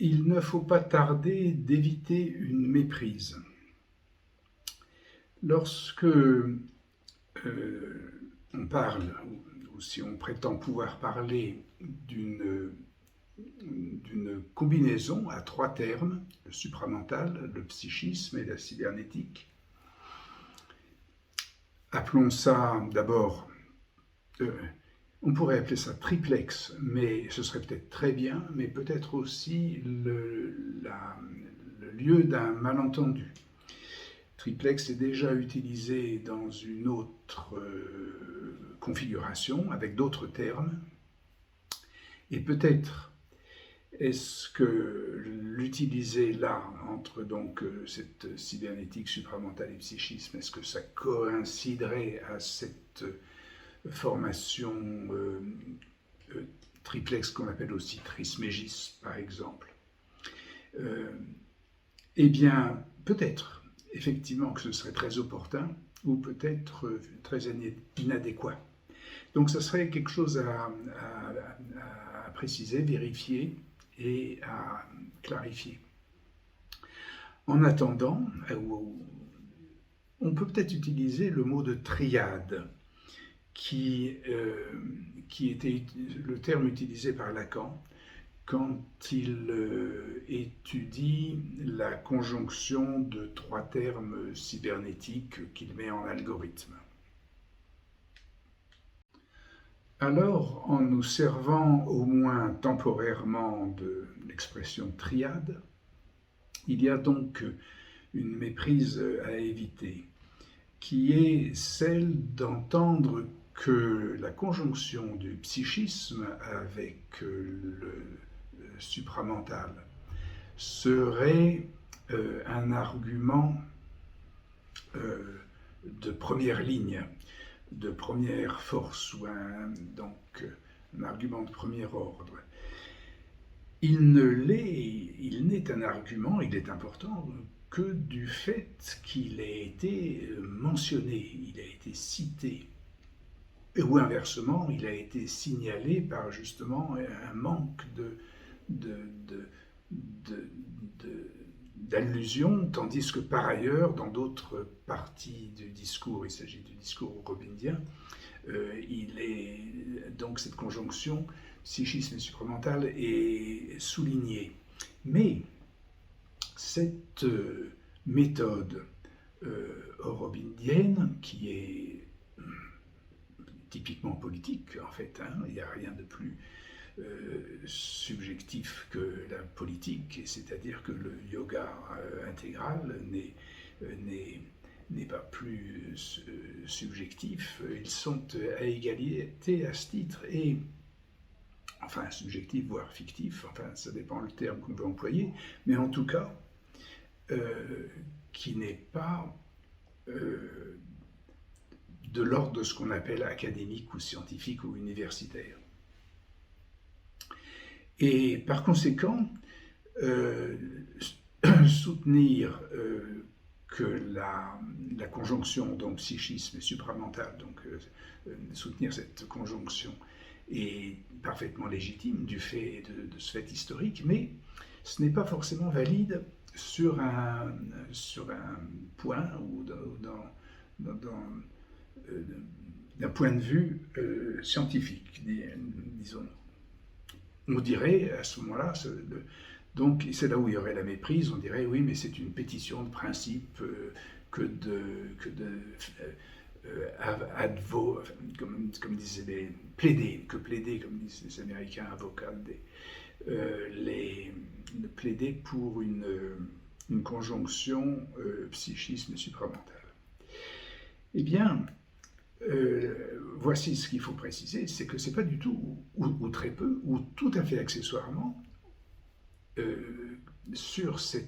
il ne faut pas tarder d'éviter une méprise. Lorsque on parle, ou si on prétend pouvoir parler d'une combinaison à trois termes, le supramental, le psychisme et la cybernétique, appelons ça d'abord, on pourrait appeler ça triplex, mais ce serait peut-être très bien, mais peut-être aussi le lieu d'un malentendu. Triplex est déjà utilisé dans une autre configuration, avec d'autres termes, et peut-être est-ce que l'utiliser là, entre donc cette cybernétique supramentale et psychisme, est-ce que ça coïnciderait à cette formation triplex qu'on appelle aussi trismégis, par exemple? Eh bien, peut-être, effectivement, que ce serait très opportun, ou peut-être très inadéquat. Donc, ça serait quelque chose à préciser, vérifier et à clarifier. En attendant, on peut peut-être utiliser le mot de triade, qui était le terme utilisé par Lacan quand il étudie la conjonction de trois termes cybernétiques qu'il met en algorithme. Alors, en nous servant au moins temporairement de l'expression triade, il y a donc une méprise à éviter, qui est celle d'entendre que la conjonction du psychisme avec le supramental serait un argument de première ligne, de première force, ou donc un argument de premier ordre. Il n'est un argument, il est important, que du fait qu'il ait été mentionné, il a été cité, ou inversement, il a été signalé par justement un manque d'allusion, tandis que par ailleurs, dans d'autres parties du discours, il s'agit du discours robindien, donc cette conjonction psychisme et supramental est soulignée. Mais cette méthode robindienne, qui est typiquement politique, en fait, il n'y a rien de plus subjectif que la politique, c'est-à-dire que le yoga intégral n'est pas plus subjectif. Ils sont à égalité à ce titre, et enfin subjectif voire fictif, enfin ça dépend le terme qu'on veut employer, mais en tout cas qui n'est pas de l'ordre de ce qu'on appelle académique ou scientifique ou universitaire. Et par conséquent, soutenir que la conjonction, donc psychisme et supramental, donc soutenir cette conjonction est parfaitement légitime du fait de ce fait historique, mais ce n'est pas forcément valide sur un point ou d'un point de vue scientifique, disons. On dirait à ce moment-là, donc c'est là où il y aurait la méprise, on dirait oui, mais c'est une pétition de principe que comme disaient les plaider, comme disent les Américains avocats, plaider pour une conjonction psychisme et supramental. Eh bien, voici ce qu'il faut préciser, c'est que ce n'est pas du tout, ou très peu, ou tout à fait accessoirement, sur ce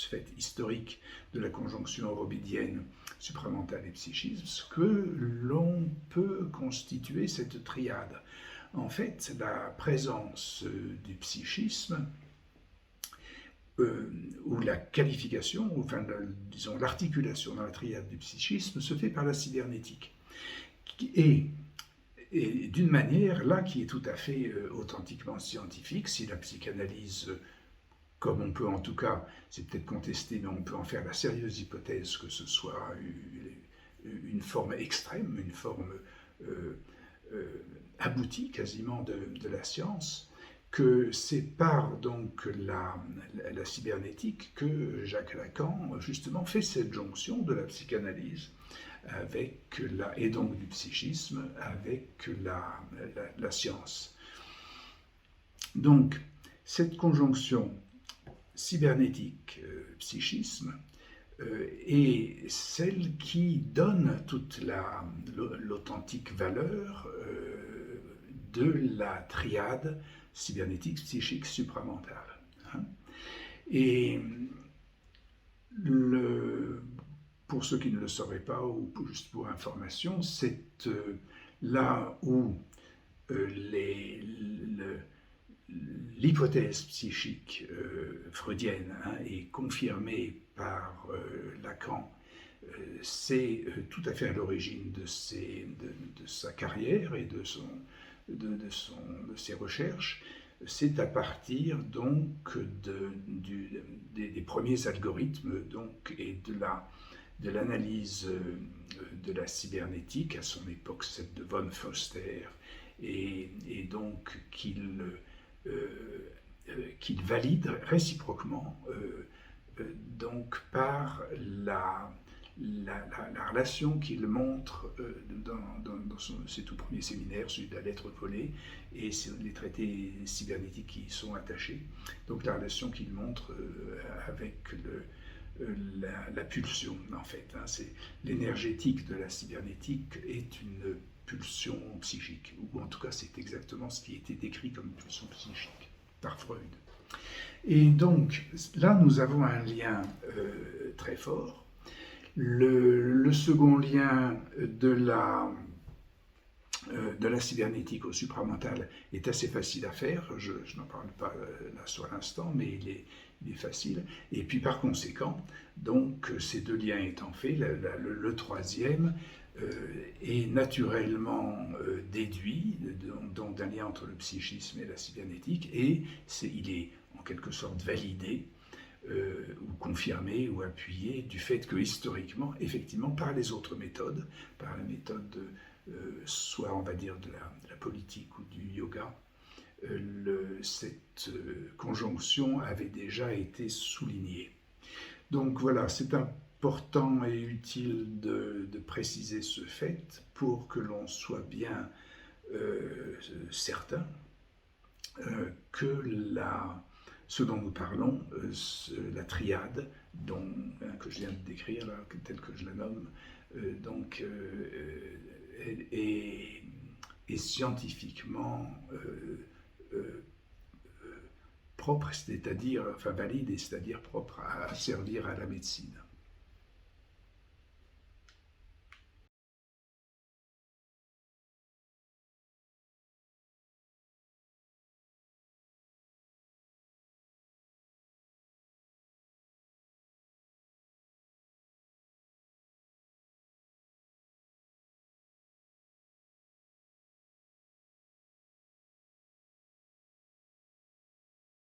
fait historique de la conjonction robindienne, supramentale et psychisme, que l'on peut constituer cette triade. En fait, la présence du psychisme, où la qualification, enfin disons l'articulation dans la triade du psychisme se fait par la cybernétique. Et d'une manière, là, qui est tout à fait authentiquement scientifique, si la psychanalyse comme on peut en tout cas, c'est peut-être contesté, mais on peut en faire la sérieuse hypothèse que ce soit une forme extrême, une forme aboutie quasiment de la science, que c'est par donc la cybernétique que Jacques Lacan justement fait cette jonction de la psychanalyse et donc du psychisme avec la science. Donc, cette conjonction cybernétique-psychisme est celle qui donne toute l'authentique valeur de la triade cybernétique, psychique, supramentale. Et pour ceux qui ne le sauraient pas, ou juste pour information, c'est là où l'hypothèse psychique freudienne est confirmée par Lacan. C'est tout à fait à l'origine de sa carrière et de ses recherches. C'est à partir donc des premiers algorithmes donc, et de l'analyse de la cybernétique, à son époque celle de von Foster, et donc qu'il valide réciproquement donc par la relation qu'il montre dans ses tout premiers séminaires, celui de la lettre volée, et les traités cybernétiques qui y sont attachés. Donc la relation qu'il montre avec la pulsion, en fait. C'est l'énergétique de la cybernétique est une pulsion psychique, ou en tout cas c'est exactement ce qui a été décrit comme pulsion psychique par Freud. Et donc là nous avons un lien très fort. Le second lien de la cybernétique au supramental est assez facile à faire, je n'en parle pas là sur l'instant, mais il est facile. Et puis par conséquent, donc ces deux liens étant faits, le troisième est naturellement déduit d'un lien entre le psychisme et la cybernétique, et il est en quelque sorte validé ou confirmé ou appuyé du fait que historiquement, effectivement, par les autres méthodes, par la méthode soit on va dire de la politique ou du yoga, cette conjonction avait déjà été soulignée. Donc voilà, c'est important et utile de préciser ce fait pour que l'on soit bien certain que ce dont nous parlons, la triade que je viens de décrire, là, telle que je la nomme, est scientifiquement propre, c'est-à-dire valide, et c'est-à-dire propre à servir à la médecine.